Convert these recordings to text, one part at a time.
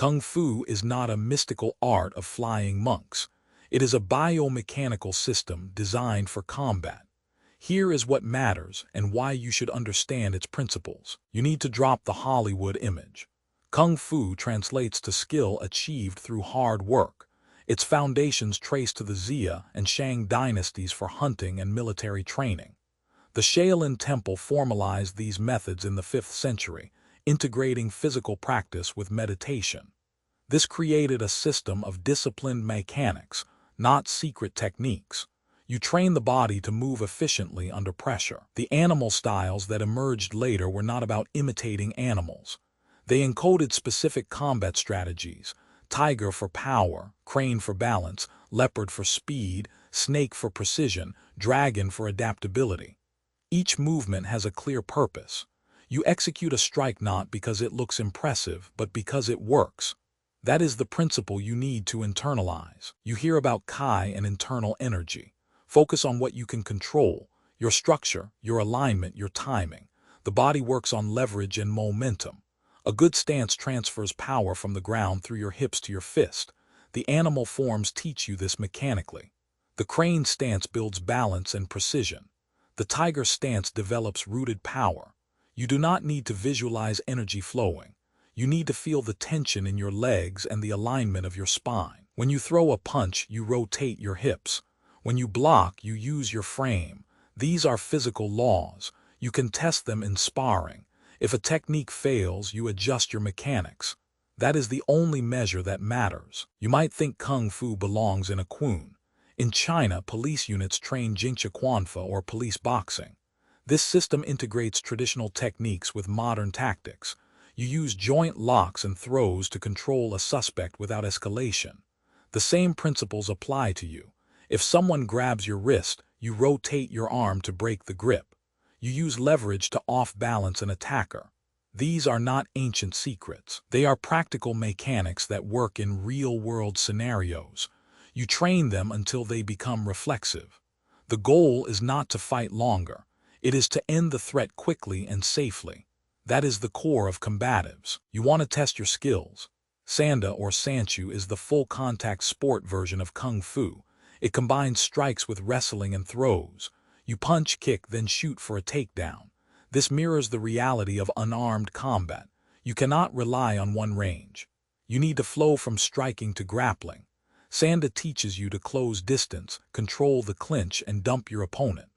Kung Fu is not a mystical art of flying monks. It is a biomechanical system designed for combat. Here is what matters and why you should understand its principles. You need to drop the Hollywood image. Kung Fu translates to skill achieved through hard work. Its foundations trace to the Xia and Shang dynasties for hunting and military training. The Shaolin Temple formalized these methods in the 5th century, integrating physical practice with meditation. This created a system of disciplined mechanics, not secret techniques. You train the body to move efficiently under pressure. The animal styles that emerged later were not about imitating animals. They encoded specific combat strategies: tiger for power, crane for balance, leopard for speed, snake for precision, dragon for adaptability. Each movement has a clear purpose. You execute a strike not because it looks impressive, but because it works. That is the principle you need to internalize. You hear about Kai and internal energy. Focus on what you can control: your structure, your alignment, your timing. The body works on leverage and momentum. A good stance transfers power from the ground through your hips to your fist. The animal forms teach you this mechanically. The crane stance builds balance and precision. The tiger stance develops rooted power. You do not need to visualize energy flowing. You need to feel the tension in your legs and the alignment of your spine. When you throw a punch, you rotate your hips. When you block, you use your frame. These are physical laws. You can test them in sparring. If a technique fails, you adjust your mechanics. That is the only measure that matters. You might think Kung Fu belongs in a Kun. In China, police units train Jingcha Quanfa or police boxing. This system integrates traditional techniques with modern tactics. You use joint locks and throws to control a suspect without escalation. The same principles apply to you. If someone grabs your wrist, you rotate your arm to break the grip. You use leverage to off-balance an attacker. These are not ancient secrets. They are practical mechanics that work in real-world scenarios. You train them until they become reflexive. The goal is not to fight longer. It is to end the threat quickly and safely. That is the core of combatives. You want to test your skills. Sanda or Sanchu is the full-contact sport version of Kung Fu. It combines strikes with wrestling and throws. You punch, kick, then shoot for a takedown. This mirrors the reality of unarmed combat. You cannot rely on one range. You need to flow from striking to grappling. Sanda teaches you to close distance, control the clinch, and dump your opponent.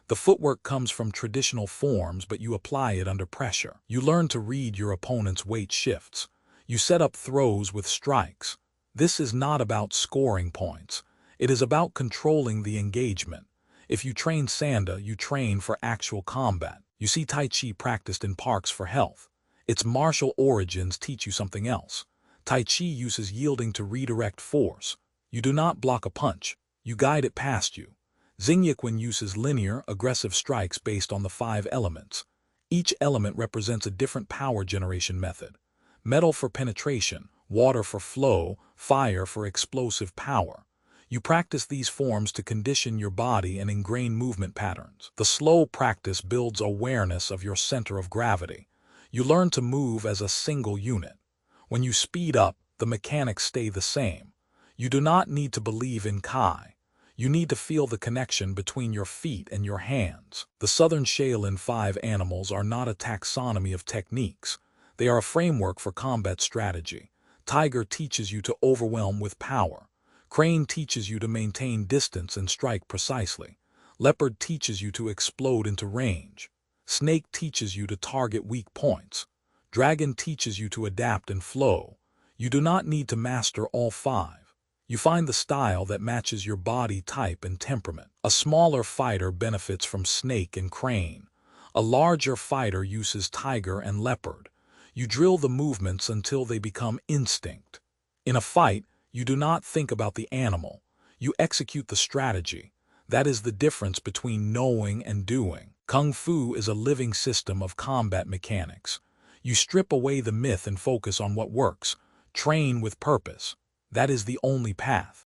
The footwork comes from traditional forms, but you apply it under pressure. You learn to read your opponent's weight shifts. You set up throws with strikes. This is not about scoring points. It is about controlling the engagement. If you train Sanda, you train for actual combat. You see Tai Chi practiced in parks for health. Its martial origins teach you something else. Tai Chi uses yielding to redirect force. You do not block a punch. You guide it past you. Xingyuan uses linear, aggressive strikes based on the 5 elements. Each element represents a different power generation method. Metal for penetration, water for flow, fire for explosive power. You practice these forms to condition your body and ingrain movement patterns. The slow practice builds awareness of your center of gravity. You learn to move as a single unit. When you speed up, the mechanics stay the same. You do not need to believe in Kai. You need to feel the connection between your feet and your hands. The Southern Shaolin 5 animals are not a taxonomy of techniques. They are a framework for combat strategy. Tiger teaches you to overwhelm with power. Crane teaches you to maintain distance and strike precisely. Leopard teaches you to explode into range. Snake teaches you to target weak points. Dragon teaches you to adapt and flow. You do not need to master all 5. You find the style that matches your body type and temperament. A smaller fighter benefits from snake and crane. A larger fighter uses tiger and leopard. You drill the movements until they become instinct. In a fight, you do not think about the animal. You execute the strategy. That is the difference between knowing and doing. Kung Fu is a living system of combat mechanics. You strip away the myth and focus on what works. Train with purpose. That is the only path.